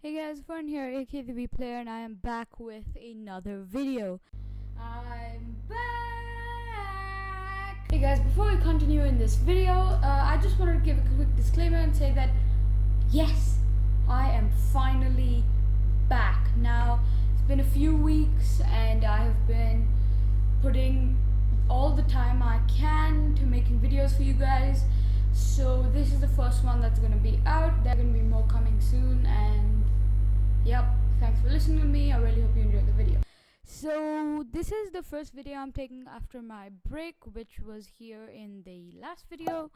Hey guys, Fern here, aka the V Player, and I am back with another video. I'm back! Hey guys, before we continue in this video, I just wanted to give a quick disclaimer and say that yes, I am finally back. Now, it's been a few weeks and I have been putting all the time I can to making videos for you guys. So this is the first one that's going to be out. There are going to be more coming soon, and yep, thanks for listening to me. I really hope you enjoyed the video. So this is the first video I'm taking after my break, which was here in the last video.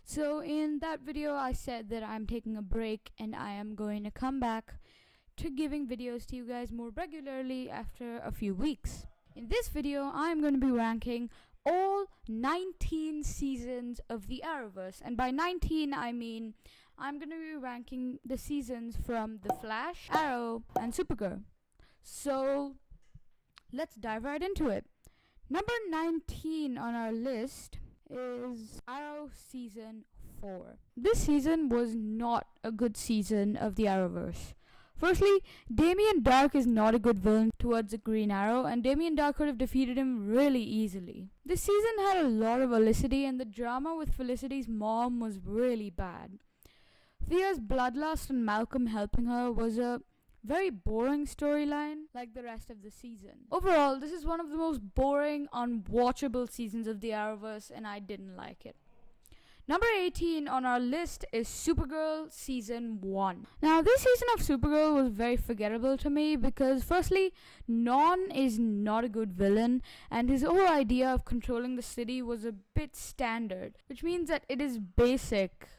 So in that video I said that I'm taking a break and I am going to come back to giving videos to you guys more regularly after a few weeks. In this video I'm going to be ranking all 19 seasons of the Arrowverse, and by 19 I mean I'm going to be ranking the seasons from The Flash, Arrow, and Supergirl. So let's dive right into it. Number 19 on our list is Arrow Season 4. This season was not a good season of the Arrowverse. Firstly, Damien Darhk is not a good villain towards the Green Arrow, and Damien Darhk could have defeated him really easily. This season had a lot of Felicity, and the drama with Felicity's mom was really bad. Thea's bloodlust and Malcolm helping her was a very boring storyline, like the rest of the season. Overall, this is one of the most boring, unwatchable seasons of the Arrowverse, and I didn't like it. Number 18 on our list is Supergirl Season 1. Now, this season of Supergirl was very forgettable to me because, firstly, Non is not a good villain, and his whole idea of controlling the city was a bit standard, which means that it is basic.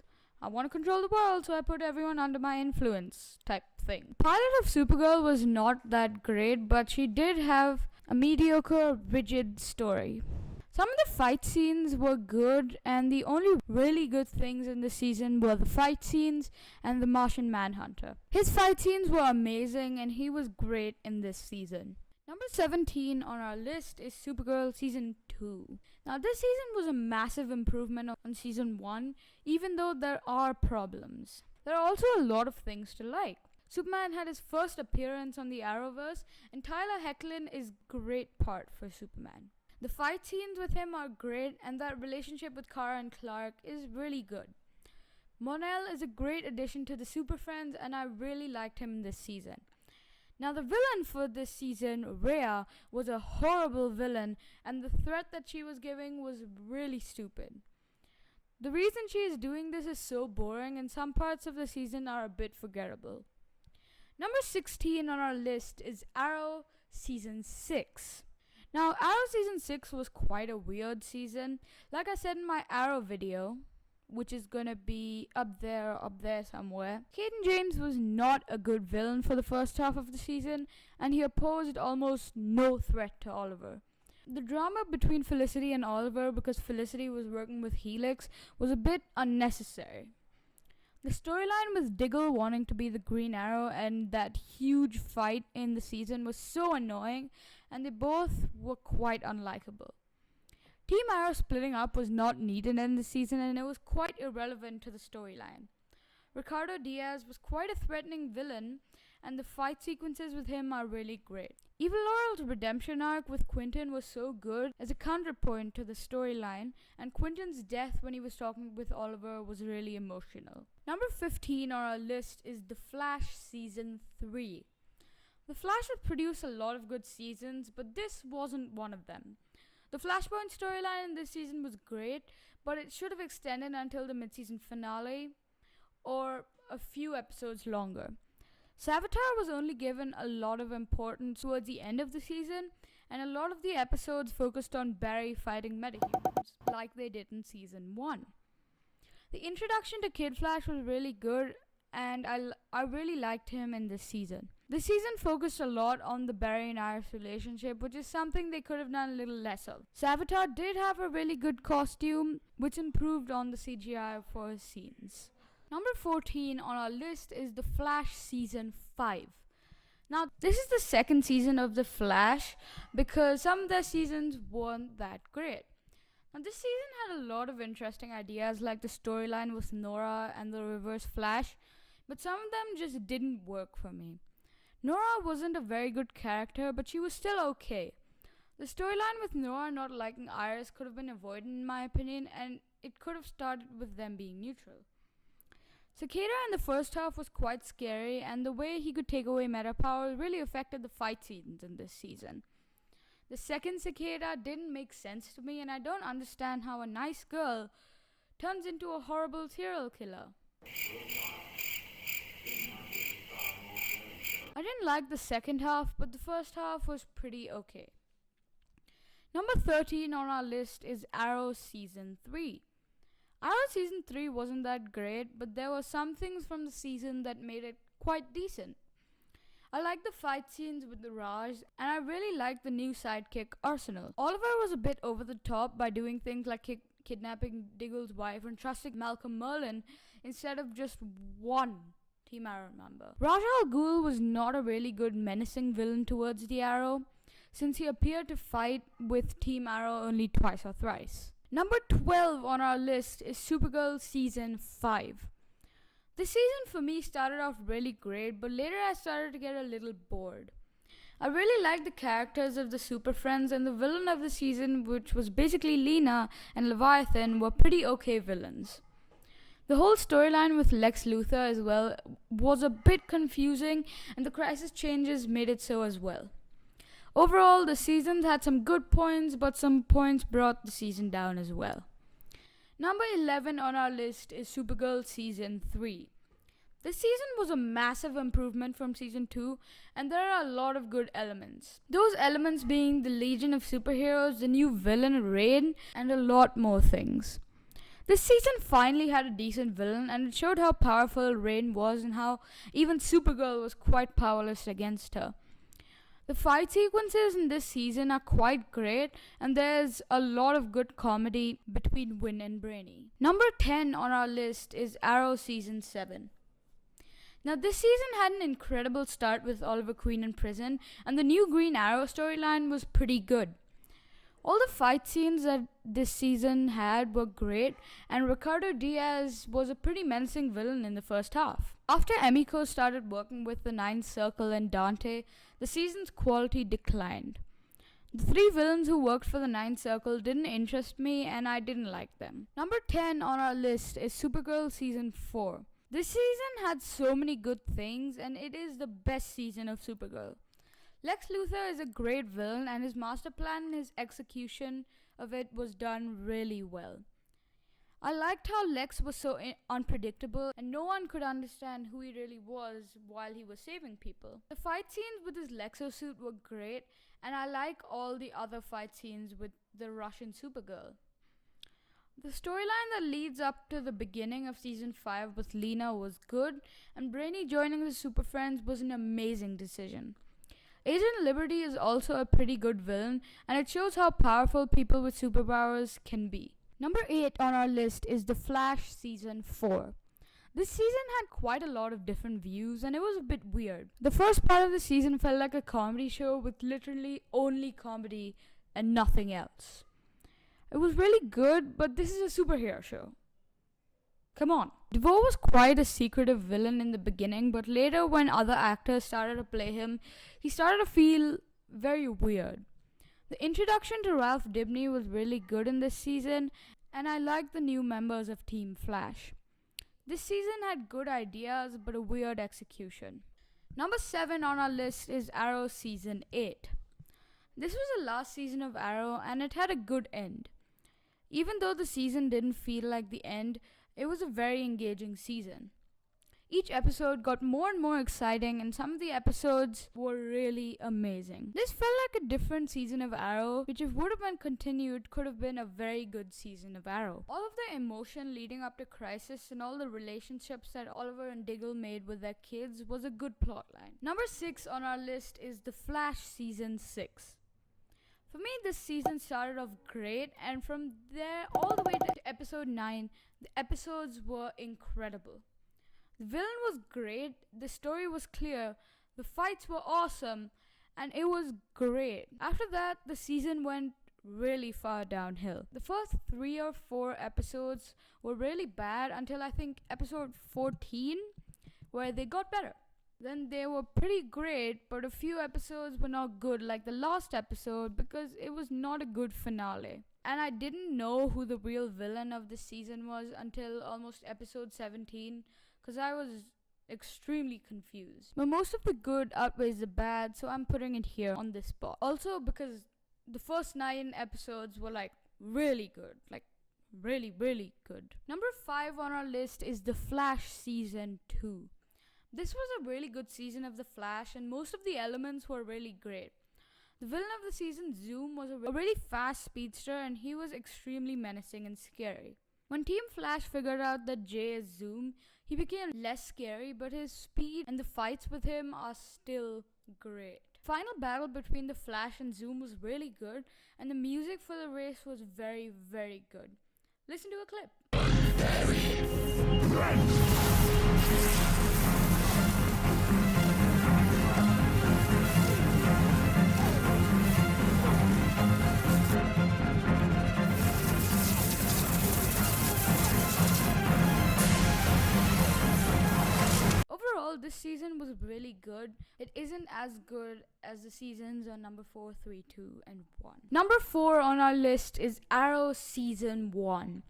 I want to control the world, so I put everyone under my influence type thing. The pilot of Supergirl was not that great, but she did have a mediocre, rigid story. Some of the fight scenes were good, and the only really good things in the season were the fight scenes and the Martian Manhunter. His fight scenes were amazing, and he was great in this season. Number 17 on our list is Supergirl Season 2. Now, this season was a massive improvement on Season 1, even though there are problems. There are also a lot of things to like. Superman had his first appearance on the Arrowverse, and Tyler Hoechlin is a great part for Superman. The fight scenes with him are great, and that relationship with Kara and Clark is really good. Mon-El is a great addition to the Super Friends, and I really liked him this season. Now, the villain for this season, Rhea, was a horrible villain, and the threat that she was giving was really stupid. The reason she is doing this is so boring, and some parts of the season are a bit forgettable. Number 16 on our list is Arrow Season 6. Now, Arrow Season 6 was quite a weird season. Like I said in my Arrow video, which is gonna be up there somewhere, Caden James was not a good villain for the first half of the season, and he posed almost no threat to Oliver. The drama between Felicity and Oliver, because Felicity was working with Helix, was a bit unnecessary. The storyline with Diggle wanting to be the Green Arrow and that huge fight in the season was so annoying, and they both were quite unlikable. Team Arrow splitting up was not needed in the season, and it was quite irrelevant to the storyline. Ricardo Diaz was quite a threatening villain, and the fight sequences with him are really great. Evil Laurel's redemption arc with Quentin was so good as a counterpoint to the storyline, and Quentin's death when he was talking with Oliver was really emotional. Number 15 on our list is The Flash Season 3. The Flash would produce a lot of good seasons, but this wasn't one of them. The Flashpoint storyline in this season was great, but it should have extended until the mid-season finale or a few episodes longer. Savitar was only given a lot of importance towards the end of the season, and a lot of the episodes focused on Barry fighting metahumans, like they did in Season 1. The introduction to Kid Flash was really good, and I really liked him in this season. This season focused a lot on the Barry and Iris relationship, which is something they could have done a little less of. Savitar did have a really good costume, which improved on the CGI for his scenes. Number 14 on our list is The Flash Season 5. Now, this is the second season of The Flash because some of their seasons weren't that great. Now, this season had a lot of interesting ideas, like the storyline with Nora and the Reverse Flash, but some of them just didn't work for me. Nora wasn't a very good character, but she was still okay. The storyline with Nora not liking Iris could have been avoided in my opinion, and it could have started with them being neutral. Cicada in the first half was quite scary, and the way he could take away meta power really affected the fight scenes in this season. The second Cicada didn't make sense to me, and I don't understand how a nice girl turns into a horrible serial killer. I didn't like the second half, but the first half was pretty okay. Number 13 on our list is Arrow Season 3. Arrow Season 3 wasn't that great, but there were some things from the season that made it quite decent. I liked the fight scenes with the Raj, and I really liked the new sidekick, Arsenal. Oliver was a bit over the top by doing things like kidnapping Diggle's wife and trusting Malcolm Merlyn instead of just one Team Arrow member. Ra's al Ghul was not a really good menacing villain towards the Arrow, since he appeared to fight with Team Arrow only twice or thrice. Number 12 on our list is Supergirl Season 5. This season for me started off really great, but later I started to get a little bored. I really liked the characters of the Super Friends, and the villain of the season, which was basically Lena and Leviathan, were pretty okay villains. The whole storyline with Lex Luthor as well was a bit confusing, and the crisis changes made it so as well. Overall, the season had some good points, but some points brought the season down as well. Number 11 on our list is Supergirl Season 3. This season was a massive improvement from Season 2, and there are a lot of good elements. Those elements being the Legion of Superheroes, the new villain Rain, and a lot more things. This season finally had a decent villain, and it showed how powerful Rain was and how even Supergirl was quite powerless against her. The fight sequences in this season are quite great, and there's a lot of good comedy between Winn and Brainy. Number 10 on our list is Arrow Season 7. Now this season had an incredible start with Oliver Queen in prison, and the new Green Arrow storyline was pretty good. All the fight scenes that this season had were great, and Ricardo Diaz was a pretty menacing villain in the first half. After Emiko started working with the Ninth Circle and Dante, the season's quality declined. The three villains who worked for the Ninth Circle didn't interest me, and I didn't like them. Number 10 on our list is Supergirl Season 4. This season had so many good things, and it is the best season of Supergirl. Lex Luthor is a great villain, and his master plan and his execution of it was done really well. I liked how Lex was so unpredictable, and no one could understand who he really was while he was saving people. The fight scenes with his Lexo suit were great, and I like all the other fight scenes with the Russian Supergirl. The storyline that leads up to the beginning of Season 5 with Lena was good, and Brainy joining the Super Friends was an amazing decision. Agent Liberty is also a pretty good villain, and it shows how powerful people with superpowers can be. Number 8 on our list is The Flash Season 4. This season had quite a lot of different views, and it was a bit weird. The first part of the season felt like a comedy show with literally only comedy and nothing else. It was really good, but this is a superhero show. Come on. DeVoe was quite a secretive villain in the beginning, but later when other actors started to play him, he started to feel very weird. The introduction to Ralph Dibny was really good in this season, and I liked the new members of Team Flash. This season had good ideas, but a weird execution. Number 7 on our list is Arrow Season 8. This was the last season of Arrow, and it had a good end. Even though the season didn't feel like the end, it was a very engaging season. Each episode got more and more exciting, and some of the episodes were really amazing. This felt like a different season of Arrow, which if would have been continued could have been a very good season of Arrow. All of the emotion leading up to Crisis and all the relationships that Oliver and Diggle made with their kids was a good plotline. Number 6 on our list is The Flash Season 6. For me, this season started off great, and from there all the way to episode 9, the episodes were incredible. The villain was great, the story was clear, the fights were awesome, and it was great. After that, the season went really far downhill. The first 3 or 4 episodes were really bad until I think episode 14, where they got better. Then they were pretty great, but a few episodes were not good, like the last episode, because it was not a good finale. And I didn't know who the real villain of this season was until almost episode 17, because I was extremely confused. But most of the good outweighs the bad, so I'm putting it here on this spot. Also because the first 9 episodes were like really good, like really, really good. Number 5 on our list is The Flash Season 2. This was a really good season of The Flash, and most of the elements were really great. The villain of the season, Zoom, was a really fast speedster, and he was extremely menacing and scary. When Team Flash figured out that Jay is Zoom, he became less scary, but his speed and the fights with him are still great. Final battle between the Flash and Zoom was really good, and the music for the race was very, very good. Listen to a clip. Overall, this season was really good. It isn't as good as the seasons on number 4, 3, 2, and 1. Number 4 on our list is Arrow Season 1.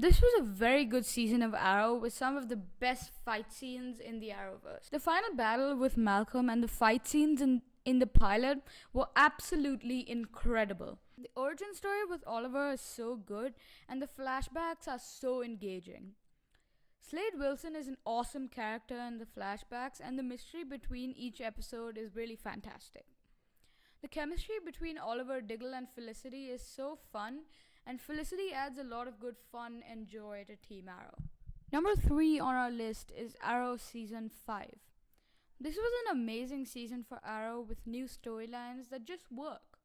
This was a very good season of Arrow with some of the best fight scenes in the Arrowverse. The final battle with Malcolm and the fight scenes in the pilot were absolutely incredible. The origin story with Oliver is so good, and the flashbacks are so engaging. Slade Wilson is an awesome character in the flashbacks, and the mystery between each episode is really fantastic. The chemistry between Oliver, Diggle, and Felicity is so fun, and Felicity adds a lot of good fun and joy to Team Arrow. Number 3 on our list is Arrow Season 5. This was an amazing season for Arrow with new storylines that just work.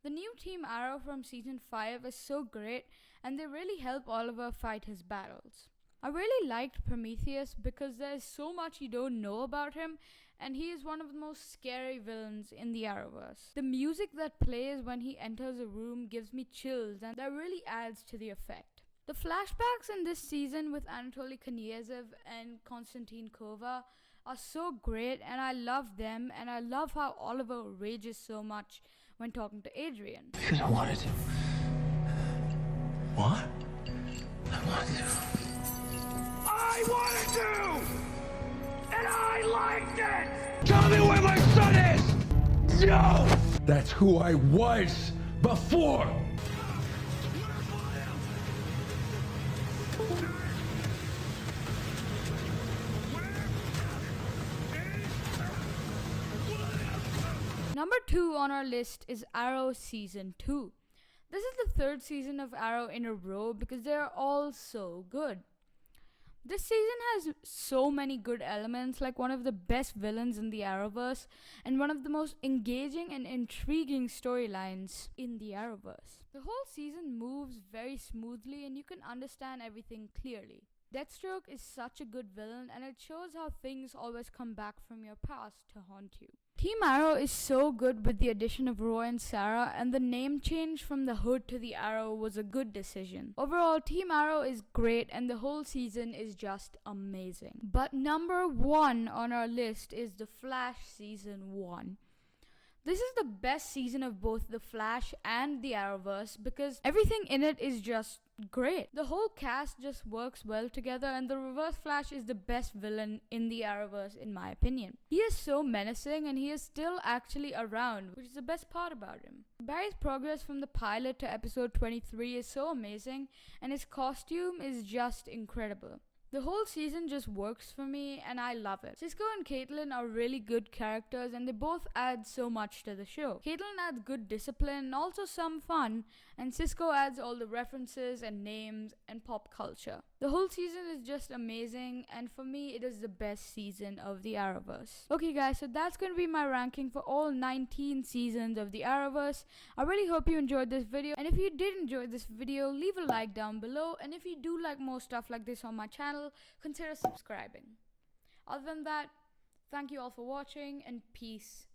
The new Team Arrow from Season 5 is so great, and they really help Oliver fight his battles. I really liked Prometheus because there is so much you don't know about him, and he is one of the most scary villains in the Arrowverse. The music that plays when he enters a room gives me chills, and that really adds to the effect. The flashbacks in this season with Anatoly Knyazov and Konstantin Kova are so great, and I love them, and I love how Oliver rages so much when talking to Adrian. Because I wanted to. What? I wanted to. I wanted to! And I liked it! Tell me where my son is! No! That's who I was before! Number 2 on our list is Arrow Season 2. This is the 3rd season of Arrow in a row because they are all so good. This season has so many good elements, like one of the best villains in the Arrowverse, and one of the most engaging and intriguing storylines in the Arrowverse. The whole season moves very smoothly, and you can understand everything clearly. Deathstroke is such a good villain, and it shows how things always come back from your past to haunt you. Team Arrow is so good with the addition of Roy and Sarah, and the name change from the Hood to the Arrow was a good decision. Overall, Team Arrow is great, and the whole season is just amazing. But number 1 on our list is The Flash Season 1. This is the best season of both The Flash and the Arrowverse because everything in it is just great. The whole cast just works well together, and the Reverse Flash is the best villain in the Arrowverse in my opinion. He is so menacing, and he is still actually around, which is the best part about him. Barry's progress from the pilot to episode 23 is so amazing, and his costume is just incredible. The whole season just works for me, and I love it. Cisco and Caitlin are really good characters, and they both add so much to the show. Caitlin adds good discipline and also some fun, and Cisco adds all the references and names and pop culture. The whole season is just amazing, and for me, it is the best season of the Arrowverse. Okay guys, so that's going to be my ranking for all 19 seasons of the Arrowverse. I really hope you enjoyed this video, and if you did enjoy this video, leave a like down below, and if you do like more stuff like this on my channel, consider subscribing. Other than that, thank you all for watching, and peace